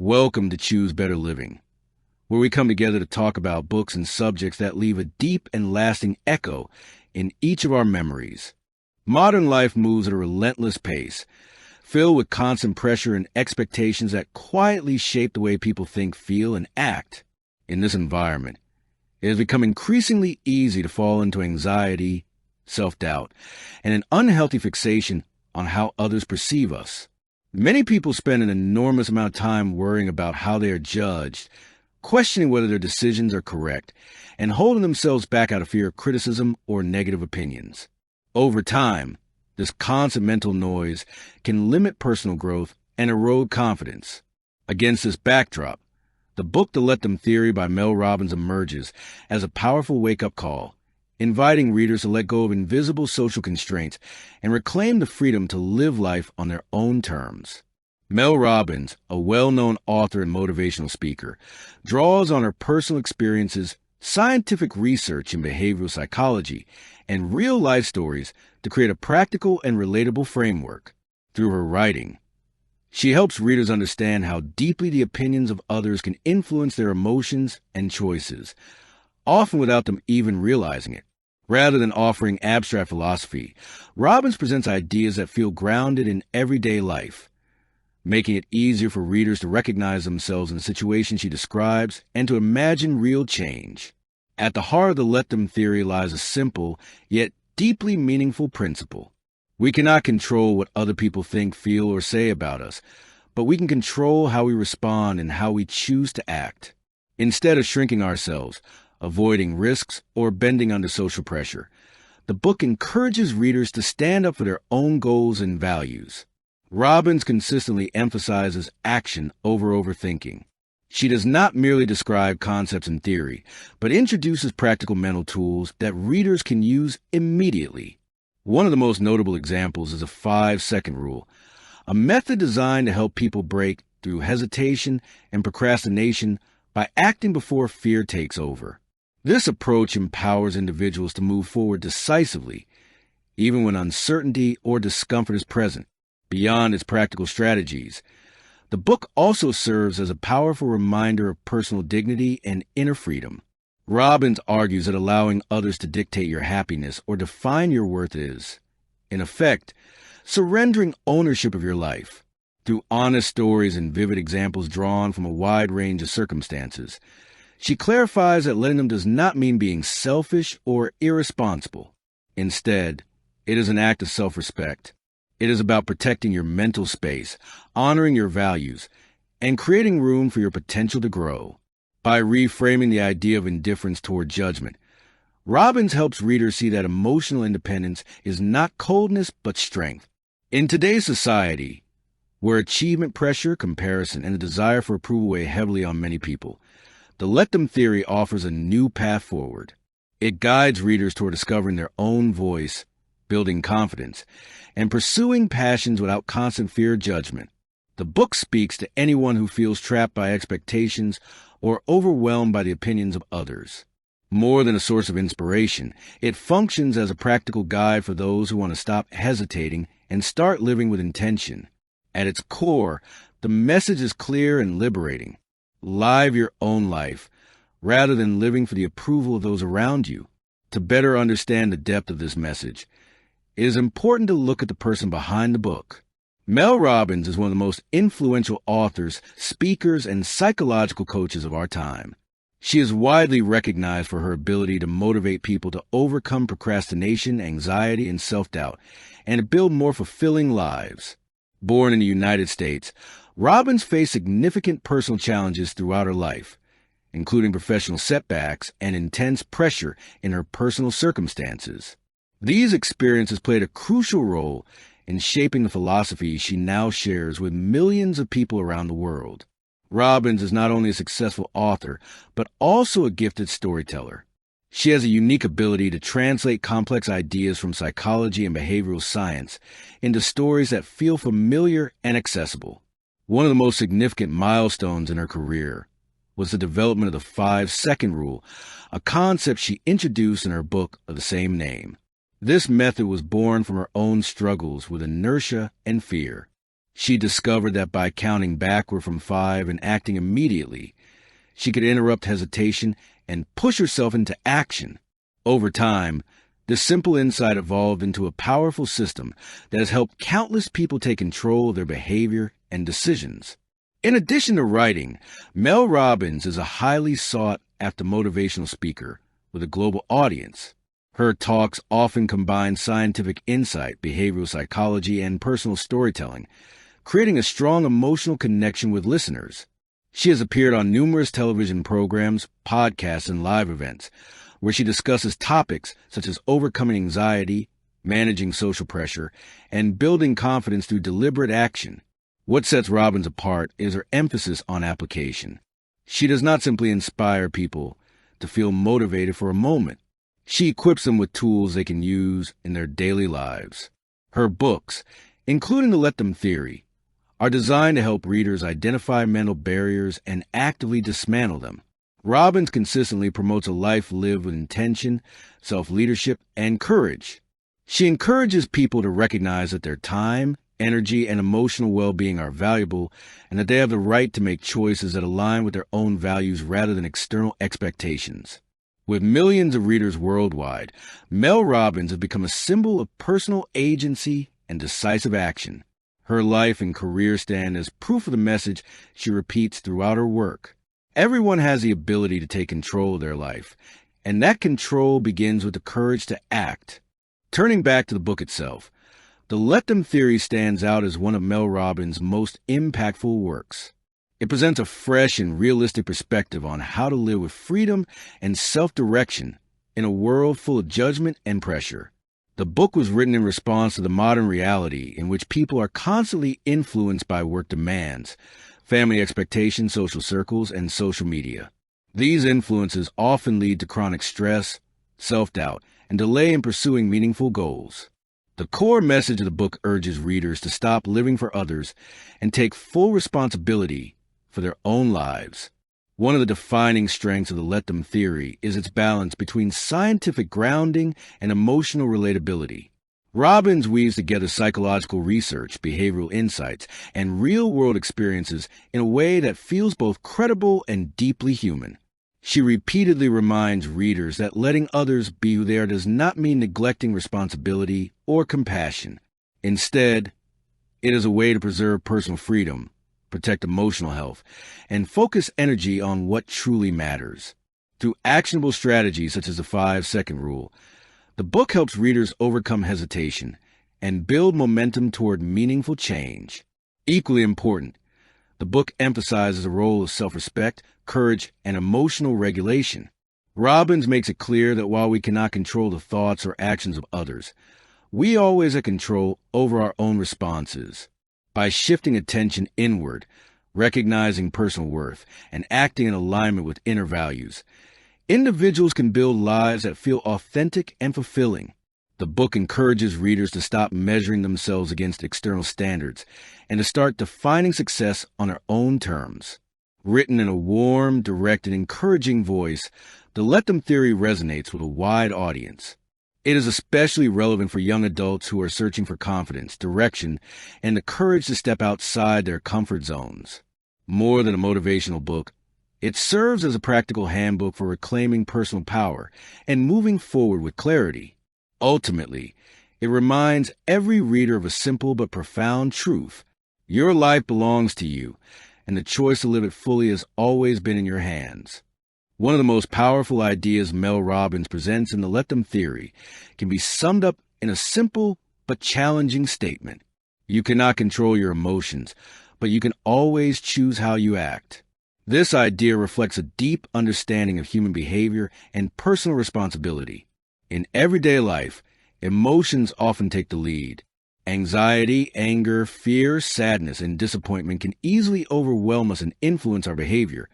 Welcome to Choose Better Living, where we come together to talk about books and subjects that leave a deep and lasting echo in each of our memories. Modern life moves at a relentless pace, filled with constant pressure and expectations that quietly shape the way people think, feel, and act. In this environment, it has become increasingly easy to fall into anxiety, self-doubt, and an unhealthy fixation on how others perceive us. Many people spend an enormous amount of time worrying about how they are judged, questioning whether their decisions are correct, and holding themselves back out of fear of criticism or negative opinions. Over time, this constant mental noise can limit personal growth and erode confidence. Against this backdrop, the book The Let Them Theory by Mel Robbins emerges as a powerful wake-up call, inviting readers to let go of invisible social constraints and reclaim the freedom to live life on their own terms. Mel Robbins, a well-known author and motivational speaker, draws on her personal experiences, scientific research in behavioral psychology, and real-life stories to create a practical and relatable framework. Through her writing, she helps readers understand how deeply the opinions of others can influence their emotions and choices, often without them even realizing it. Rather than offering abstract philosophy, Robbins presents ideas that feel grounded in everyday life, making it easier for readers to recognize themselves in the situations she describes and to imagine real change. At the heart of the Let Them theory lies a simple, yet deeply meaningful principle. We cannot control what other people think, feel, or say about us, but we can control how we respond and how we choose to act. Instead of shrinking ourselves, avoiding risks, or bending under social pressure, the book encourages readers to stand up for their own goals and values. Robbins consistently emphasizes action over overthinking. She does not merely describe concepts in theory, but introduces practical mental tools that readers can use immediately. One of the most notable examples is a 5-second rule, a method designed to help people break through hesitation and procrastination by acting before fear takes over. This approach empowers individuals to move forward decisively, even when uncertainty or discomfort is present. Beyond its practical strategies, the book also serves as a powerful reminder of personal dignity and inner freedom. Robbins argues that allowing others to dictate your happiness or define your worth is, in effect, surrendering ownership of your life. Through honest stories and vivid examples drawn from a wide range of circumstances, she clarifies that letting them does not mean being selfish or irresponsible. Instead, it is an act of self-respect. It is about protecting your mental space, honoring your values, and creating room for your potential to grow. By reframing the idea of indifference toward judgment, Robbins helps readers see that emotional independence is not coldness but strength. In today's society, where achievement pressure, comparison, and the desire for approval weigh heavily on many people, the Let Them theory offers a new path forward. It guides readers toward discovering their own voice, building confidence, and pursuing passions without constant fear of judgment. The book speaks to anyone who feels trapped by expectations or overwhelmed by the opinions of others. More than a source of inspiration, it functions as a practical guide for those who want to stop hesitating and start living with intention. At its core, the message is clear and liberating. Live your own life, rather than living for the approval of those around you. To better understand the depth of this message, it is important to look at the person behind the book. Mel Robbins is one of the most influential authors, speakers, and psychological coaches of our time. She is widely recognized for her ability to motivate people to overcome procrastination, anxiety, and self-doubt, and to build more fulfilling lives. Born in the United States, Robbins faced significant personal challenges throughout her life, including professional setbacks and intense pressure in her personal circumstances. These experiences played a crucial role in shaping the philosophy she now shares with millions of people around the world. Robbins is not only a successful author, but also a gifted storyteller. She has a unique ability to translate complex ideas from psychology and behavioral science into stories that feel familiar and accessible. One of the most significant milestones in her career was the development of the 5-second rule, a concept she introduced in her book of the same name. This method was born from her own struggles with inertia and fear. She discovered that by counting backward from 5 and acting immediately, she could interrupt hesitation and push herself into action. Over time, this simple insight evolved into a powerful system that has helped countless people take control of their behavior and decisions. In addition to writing, Mel Robbins is a highly sought-after motivational speaker with a global audience. Her talks often combine scientific insight, behavioral psychology, and personal storytelling, creating a strong emotional connection with listeners. She has appeared on numerous television programs, podcasts, and live events, where she discusses topics such as overcoming anxiety, managing social pressure, and building confidence through deliberate action. What sets Robbins apart is her emphasis on application. She does not simply inspire people to feel motivated for a moment. She equips them with tools they can use in their daily lives. Her books, including the Let Them Theory, are designed to help readers identify mental barriers and actively dismantle them. Robbins consistently promotes a life lived with intention, self-leadership, and courage. She encourages people to recognize that their time, energy, and emotional well-being are valuable, and that they have the right to make choices that align with their own values rather than external expectations. With millions of readers worldwide, Mel Robbins has become a symbol of personal agency and decisive action. Her life and career stand as proof of the message she repeats throughout her work. Everyone has the ability to take control of their life, and that control begins with the courage to act. Turning back to the book itself, the Let Them Theory stands out as one of Mel Robbins' most impactful works. It presents a fresh and realistic perspective on how to live with freedom and self-direction in a world full of judgment and pressure. The book was written in response to the modern reality in which people are constantly influenced by work demands, family expectations, social circles, and social media. These influences often lead to chronic stress, self-doubt, and delay in pursuing meaningful goals. The core message of the book urges readers to stop living for others and take full responsibility for their own lives. One of the defining strengths of the Let Them Theory is its balance between scientific grounding and emotional relatability. Robbins weaves together psychological research, behavioral insights, and real-world experiences in a way that feels both credible and deeply human. She repeatedly reminds readers that letting others be who they are does not mean neglecting responsibility or compassion. Instead, it is a way to preserve personal freedom, protect emotional health, and focus energy on what truly matters. Through actionable strategies such as the 5-second rule, the book helps readers overcome hesitation and build momentum toward meaningful change. Equally important, the book emphasizes the role of self-respect, courage, and emotional regulation. Robbins makes it clear that while we cannot control the thoughts or actions of others, we always have control over our own responses. By shifting attention inward, recognizing personal worth, and acting in alignment with inner values, individuals can build lives that feel authentic and fulfilling. The book encourages readers to stop measuring themselves against external standards and to start defining success on their own terms. Written in a warm, direct, and encouraging voice, the Let Them Theory resonates with a wide audience. It is especially relevant for young adults who are searching for confidence, direction, and the courage to step outside their comfort zones. More than a motivational book, it serves as a practical handbook for reclaiming personal power and moving forward with clarity. Ultimately, it reminds every reader of a simple but profound truth. Your life belongs to you, and the choice to live it fully has always been in your hands. One of the most powerful ideas Mel Robbins presents in the Let Them Theory can be summed up in a simple but challenging statement. You cannot control your emotions, but you can always choose how you act. This idea reflects a deep understanding of human behavior and personal responsibility. In everyday life, emotions often take the lead. Anxiety, anger, fear, sadness, and disappointment can easily overwhelm us and influence our behavior,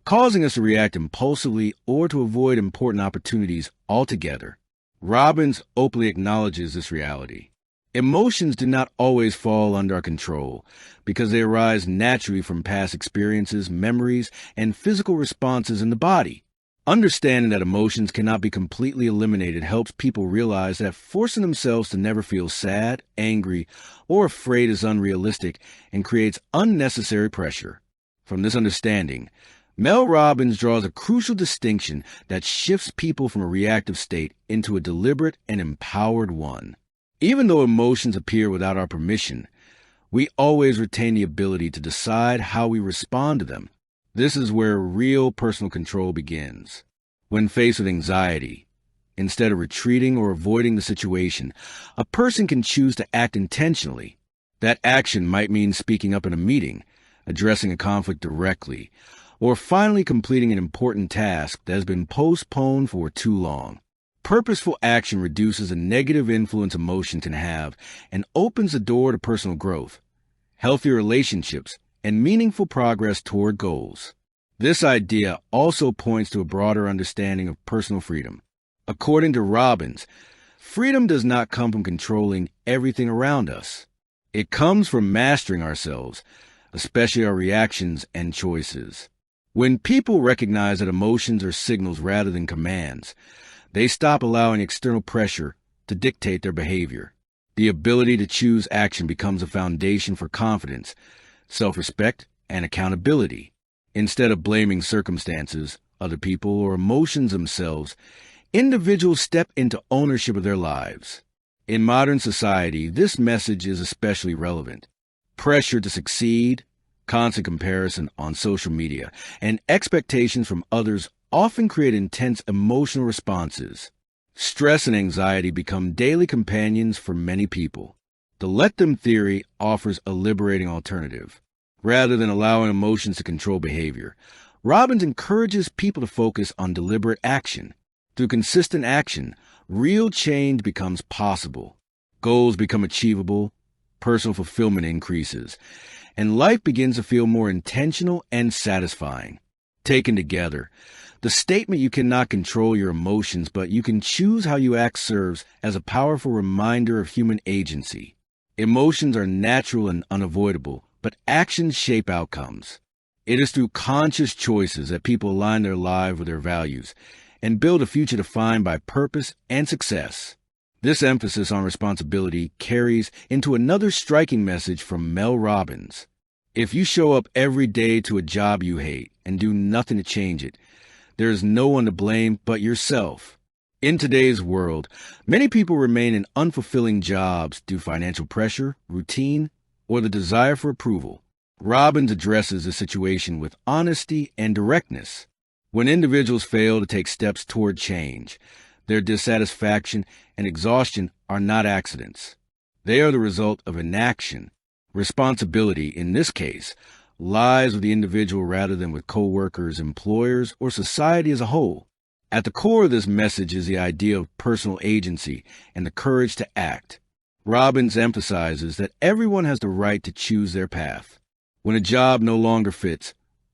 causing us to react impulsively or to avoid important opportunities altogether. Robbins openly acknowledges this reality. Emotions do not always fall under our control because they arise naturally from past experiences, memories, and physical responses in the body. Understanding that emotions cannot be completely eliminated helps people realize that forcing themselves to never feel sad, angry, or afraid is unrealistic and creates unnecessary pressure. From this understanding, Mel Robbins draws a crucial distinction that shifts people from a reactive state into a deliberate and empowered one. Even though emotions appear without our permission, we always retain the ability to decide how we respond to them. This is where real personal control begins. When faced with anxiety, instead of retreating or avoiding the situation, a person can choose to act intentionally. That action might mean speaking up in a meeting, addressing a conflict directly, or finally completing an important task that has been postponed for too long. Purposeful action reduces the negative influence emotion can have and opens the door to personal growth, healthier relationships, and meaningful progress toward goals. This idea also points to a broader understanding of personal freedom. According to Robbins, freedom does not come from controlling everything around us. It comes from mastering ourselves, especially our reactions and choices. When people recognize that emotions are signals rather than commands, they stop allowing external pressure to dictate their behavior. The ability to choose action becomes a foundation for confidence, self-respect, and accountability. Instead of blaming circumstances, other people, or emotions themselves, individuals step into ownership of their lives. In modern society, this message is especially relevant. Pressure to succeed, constant comparison on social media, and expectations from others often create intense emotional responses. Stress and anxiety become daily companions for many people. The let them theory offers a liberating alternative. Rather than allowing emotions to control behavior, Robbins encourages people to focus on deliberate action. Through consistent action, real change becomes possible. Goals become achievable, personal fulfillment increases, and life begins to feel more intentional and satisfying. Taken together, the statement "you cannot control your emotions, but you can choose how you act" serves as a powerful reminder of human agency. Emotions are natural and unavoidable, but actions shape outcomes. It is through conscious choices that people align their lives with their values and build a future defined by purpose and success. This emphasis on responsibility carries into another striking message from Mel Robbins. If you show up every day to a job you hate and do nothing to change it, there is no one to blame but yourself. In today's world, many people remain in unfulfilling jobs due to financial pressure, routine, or the desire for approval. Robbins addresses the situation with honesty and directness. When individuals fail to take steps toward change, their dissatisfaction and exhaustion are not accidents. They are the result of inaction. Responsibility, in this case, lies with the individual rather than with coworkers, employers, or society as a whole. At the core of this message is the idea of personal agency and the courage to act. Robbins emphasizes that everyone has the right to choose their path. When a job no longer fits,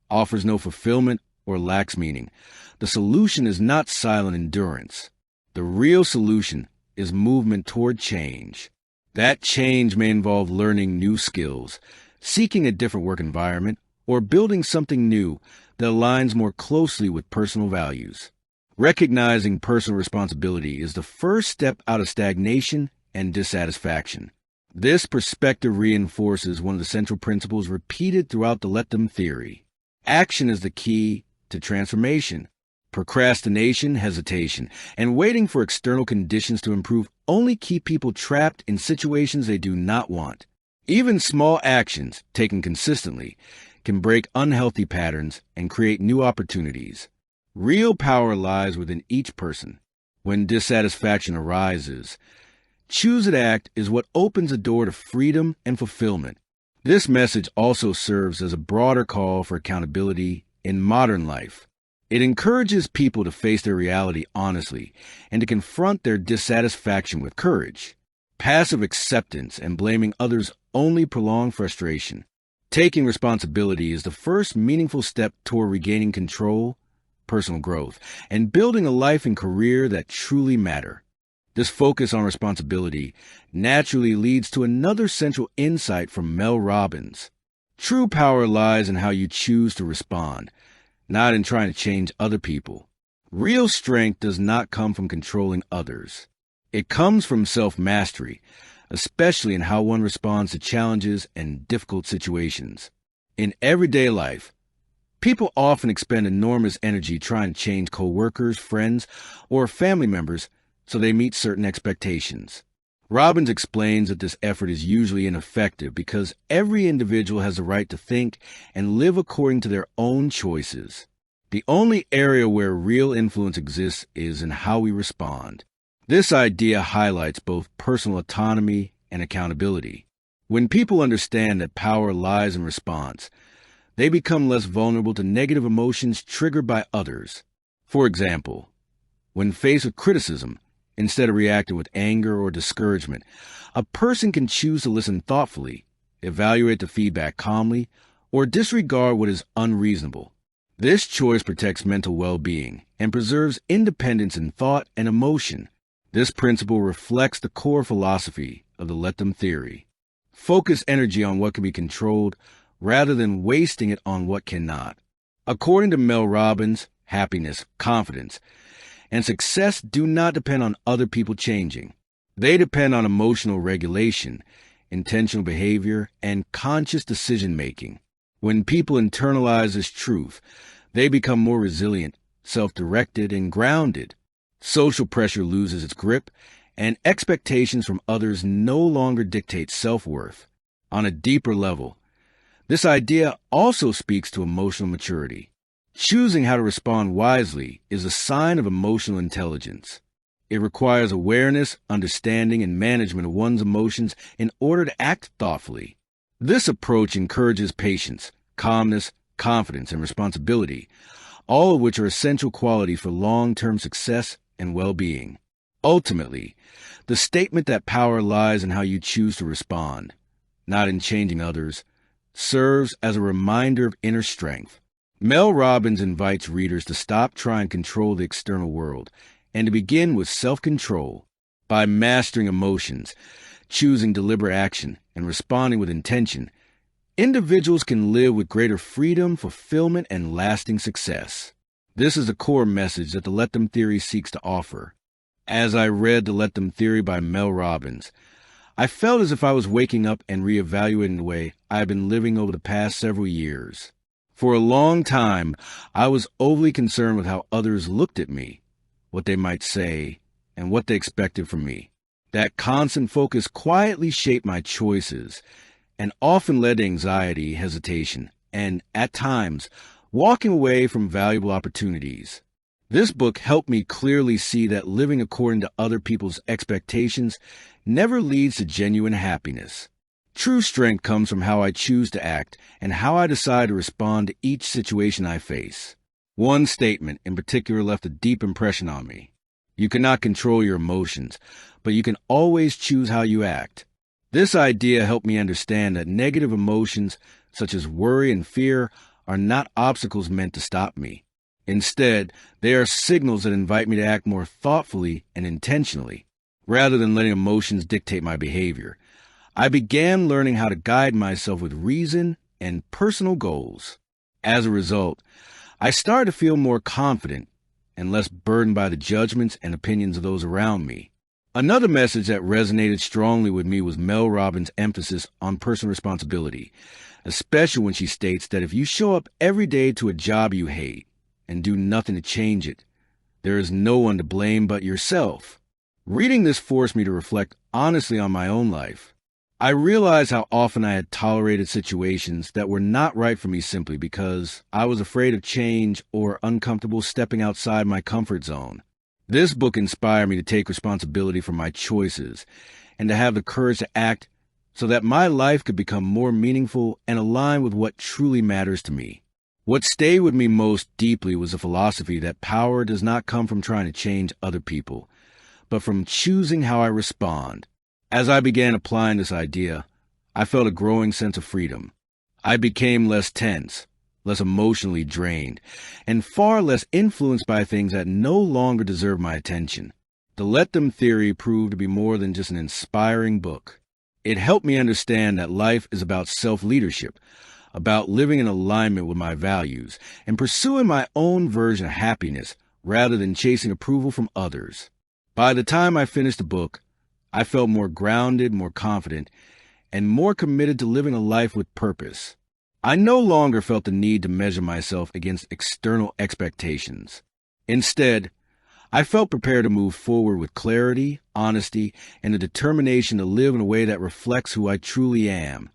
offers no fulfillment, or lacks meaning, the solution is not silent endurance. The real solution is movement toward change. That change may involve learning new skills, seeking a different work environment, or building something new that aligns more closely with personal values. Recognizing personal responsibility is the first step out of stagnation and dissatisfaction. This perspective reinforces one of the central principles repeated throughout the Let Them theory. Action is the key to transformation. Procrastination, hesitation, and waiting for external conditions to improve only keep people trapped in situations they do not want. Even small actions, taken consistently, can break unhealthy patterns and create new opportunities. Real power lies within each person. When dissatisfaction arises, choose to act is what opens the door to freedom and fulfillment. This message also serves as a broader call for accountability in modern life. It encourages people to face their reality honestly and to confront their dissatisfaction with courage. Passive acceptance and blaming others only prolong frustration. Taking responsibility is the first meaningful step toward regaining control, personal growth, and building a life and career that truly matter. This focus on responsibility naturally leads to another central insight from Mel Robbins. True power lies in how you choose to respond, not in trying to change other people. Real strength does not come from controlling others. It comes from self-mastery, especially in how one responds to challenges and difficult situations. In everyday life, people often expend enormous energy trying to change coworkers, friends, or family members so they meet certain expectations. Robbins explains that this effort is usually ineffective because every individual has the right to think and live according to their own choices. The only area where real influence exists is in how we respond. This idea highlights both personal autonomy and accountability. When people understand that power lies in response, they become less vulnerable to negative emotions triggered by others. For example, when faced with criticism, instead of reacting with anger or discouragement, a person can choose to listen thoughtfully, evaluate the feedback calmly, or disregard what is unreasonable. This choice protects mental well-being and preserves independence in thought and emotion. This principle reflects the core philosophy of the Let Them theory. Focus energy on what can be controlled rather than wasting it on what cannot. According to Mel Robbins, happiness, confidence, and success do not depend on other people changing. They depend on emotional regulation, intentional behavior, and conscious decision-making. When people internalize this truth, they become more resilient, self-directed, and grounded. Social pressure loses its grip, and expectations from others no longer dictate self-worth. On a deeper level, this idea also speaks to emotional maturity. Choosing how to respond wisely is a sign of emotional intelligence. It requires awareness, understanding, and management of one's emotions in order to act thoughtfully. This approach encourages patience, calmness, confidence, and responsibility, all of which are essential qualities for long-term success and well-being. Ultimately, the statement that power lies in how you choose to respond, not in changing others, serves as a reminder of inner strength. Mel Robbins invites readers to stop trying to control the external world and to begin with self-control. By mastering emotions, choosing deliberate action, and responding with intention, individuals can live with greater freedom, fulfillment, and lasting success. This is the core message that the Let Them theory seeks to offer. As I read the Let Them theory by Mel Robbins, I felt as if I was waking up and reevaluating the way I have been living over the past several years. For a long time, I was overly concerned with how others looked at me, what they might say, and what they expected from me. That constant focus quietly shaped my choices and often led to anxiety, hesitation, and, at times, walking away from valuable opportunities. This book helped me clearly see that living according to other people's expectations never leads to genuine happiness. True strength comes from how I choose to act and how I decide to respond to each situation I face. One statement in particular left a deep impression on me. You cannot control your emotions, but you can always choose how you act. This idea helped me understand that negative emotions, such as worry and fear, are not obstacles meant to stop me. Instead, they are signals that invite me to act more thoughtfully and intentionally, rather than letting emotions dictate my behavior. I began learning how to guide myself with reason and personal goals. As a result, I started to feel more confident and less burdened by the judgments and opinions of those around me. Another message that resonated strongly with me was Mel Robbins' emphasis on personal responsibility, especially when she states that if you show up every day to a job you hate and do nothing to change it, there is no one to blame but yourself. Reading this forced me to reflect honestly on my own life. I realized how often I had tolerated situations that were not right for me simply because I was afraid of change or uncomfortable stepping outside my comfort zone. This book inspired me to take responsibility for my choices and to have the courage to act so that my life could become more meaningful and aligned with what truly matters to me. What stayed with me most deeply was the philosophy that power does not come from trying to change other people, but from choosing how I respond. As I began applying this idea, I felt a growing sense of freedom. I became less tense, less emotionally drained, and far less influenced by things that no longer deserve my attention. The Let Them theory proved to be more than just an inspiring book. It helped me understand that life is about self-leadership, about living in alignment with my values, and pursuing my own version of happiness rather than chasing approval from others. By the time I finished the book, I felt more grounded, more confident, and more committed to living a life with purpose. I no longer felt the need to measure myself against external expectations. Instead, I felt prepared to move forward with clarity, honesty, and a determination to live in a way that reflects who I truly am.